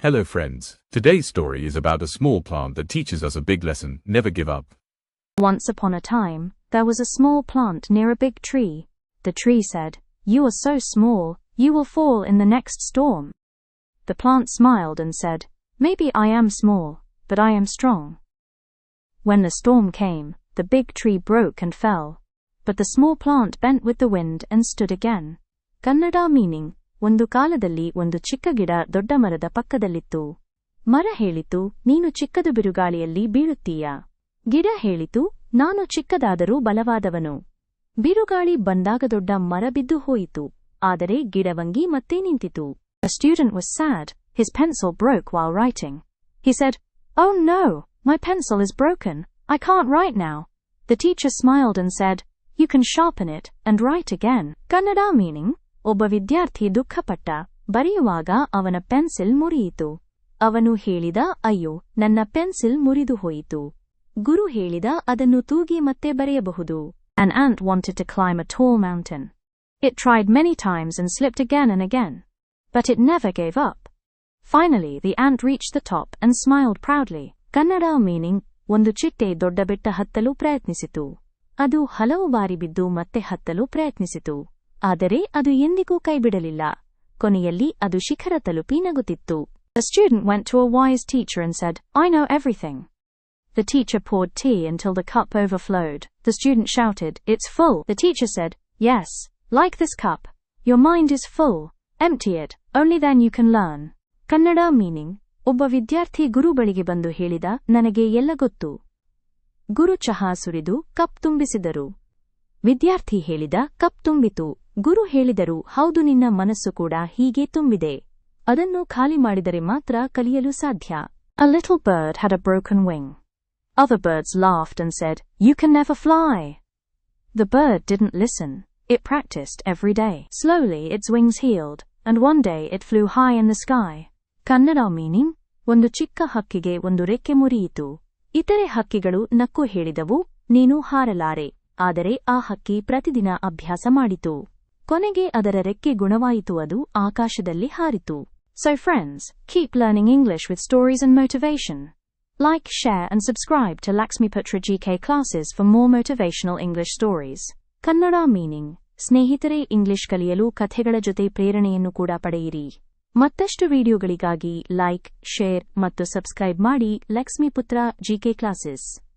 Hello friends, today's story is about a small plant that teaches us a big lesson: never give up. Once upon a time, there was a small plant near a big tree. The tree said, "You are so small, you will fall in the next storm." The plant smiled and said, "Maybe I am small, but I am strong." When the storm came, the big tree broke and fell. But the small plant bent with the wind and stood again. Kannada meaning, ಒಂದು ಕಾಲದಲ್ಲಿ ಒಂದು ಚಿಕ್ಕ ಗಿಡ ದೊಡ್ಡ ಮರದ ಪಕ್ಕದಲ್ಲಿತ್ತು. ಮರ ಹೇಳಿತು, ನೀನು ಚಿಕ್ಕದು ಬಿರುಗಾಳಿಯಲ್ಲಿ ಬೀಳುತ್ತೀಯಾ? ಗಿಡ ಹೇಳಿತು, ನಾನು ಚಿಕ್ಕದಾದರೂ ಬಲವಾದವನು. ಬಿರುಗಾಳಿ ಬಂದಾಗ ದೊಡ್ಡ ಮರ ಬಿದ್ದು ಹೋಯಿತು, ಆದರೆ ಗಿಡವಂಗಿ ಮತ್ತೆ ನಿಂತಿತು. A student was sad. His pencil broke while writing. He said, "Oh no, my pencil is broken. I can't write now." The teacher smiled and said, "You can sharpen it and write again." Kannada meaning, ಒಬ್ಬ ವಿದ್ಯಾರ್ಥಿ ದುಃಖಪಟ್ಟ. ಬರೆಯುವಾಗ ಅವನ pencil ಮುರಿಯಿತು. ಅವನು ಹೇಳಿದ, ಅಯ್ಯೋ, ನನ್ನ pencil ಮುರಿದು ಹೋಯಿತು. ಗುರು ಹೇಳಿದ, ಅದನ್ನು ತೂಗಿ ಮತ್ತೆ ಬರೆಯಬಹುದು. An ant wanted to climb a tall mountain. It tried many times and slipped again and again. But it never gave up. Finally, the ant reached the top and smiled proudly. Kannada meaning, ಒಂದು ಚಿಟ್ಟೆ ದೊಡ್ಡ ಬೆಟ್ಟ ಹತ್ತಲು ಪ್ರಯತ್ನಿಸಿತು. ಅದು ಹಲವು ಬಾರಿ ಬಿದ್ದು ಮತ್ತೆ ಹತ್ತಲು ಪ್ರಯತ್ನಿಸಿತು. ಆದರೆ ಅದು ಎಂದಿಗೂ ಕೈಬಿಡಲಿಲ್ಲ. ಕೊನೆಯಲ್ಲಿ ಅದು ಶಿಖರ ತಲುಪಿ ನಗುತ್ತಿತ್ತು. A student went to a wise teacher and said, "I know everything." The teacher poured tea until the cup overflowed. The student shouted, "It's full." The teacher said, "Yes, like this cup. Your mind is full. Empty it. Only then you can learn." Kannada meaning, ಒಬ್ಬ ವಿದ್ಯಾರ್ಥಿ ಗುರು ಬಳಿಗೆ ಬಂದು ಹೇಳಿದ, ನನಗೆ ಎಲ್ಲ ಗೊತ್ತು. ಗುರು ಚಹಾ ಸುರಿದು ಕಪ್ ತುಂಬಿಸಿದರು. ವಿದ್ಯಾರ್ಥಿ ಹೇಳಿದ, ಕಪ್ ತುಂಬಿತು. ಗುರು ಹೇಳಿದರು, ಹೌದು, ನಿನ್ನ ಮನಸ್ಸು ಕೂಡ ಹೀಗೆ ತುಂಬಿದೆ. ಅದನ್ನು ಖಾಲಿ ಮಾಡಿದರೆ ಮಾತ್ರ ಕಲಿಯಲು ಸಾಧ್ಯ. A little bird had a broken wing. Other birds laughed and said, "You can never fly." The bird didn't listen. It practiced every day. Slowly its wings healed, and one day it flew high in the sky. Kannada meaning, ಒಂದು ಚಿಕ್ಕ ಹಕ್ಕಿಗೆ ಒಂದು ರೆಕ್ಕೆ ಮುರಿಯಿತು. ಇತರೆ ಹಕ್ಕಿಗಳು ನಕ್ಕು ಹೇಳಿದವು, ನೀನು ಹಾರಲಾರೆ. ಆದರೆ ಆ ಹಕ್ಕಿ ಪ್ರತಿದಿನ ಅಭ್ಯಾಸ ಮಾಡಿತು. ಕೊನೆಗೆ ಅದರ ರೆಕ್ಕೆ ಗುಣವಾಯಿತು, ಅದು ಆಕಾಶದಲ್ಲಿ ಹಾರಿತು. So friends, keep learning English with stories and motivation. Like, share and subscribe to Laxmiputra GK classes for more motivational English stories. Kannada meaning, ಸ್ನೇಹಿತರೆ, ಇಂಗ್ಲಿಷ್ ಕಲಿಯಲು ಕಥೆಗಳ ಜೊತೆ ಪ್ರೇರಣೆಯನ್ನು ಕೂಡ ಪಡೆಯಿರಿ. ಮತ್ತಷ್ಟು ವಿಡಿಯೋಗಳಿಗಾಗಿ ಲೈಕ್, ಶೇರ್ ಮತ್ತು ಸಬ್ಸ್ಕ್ರೈಬ್ ಮಾಡಿ ಲಕ್ಷ್ಮೀಪುತ್ರ GK classes.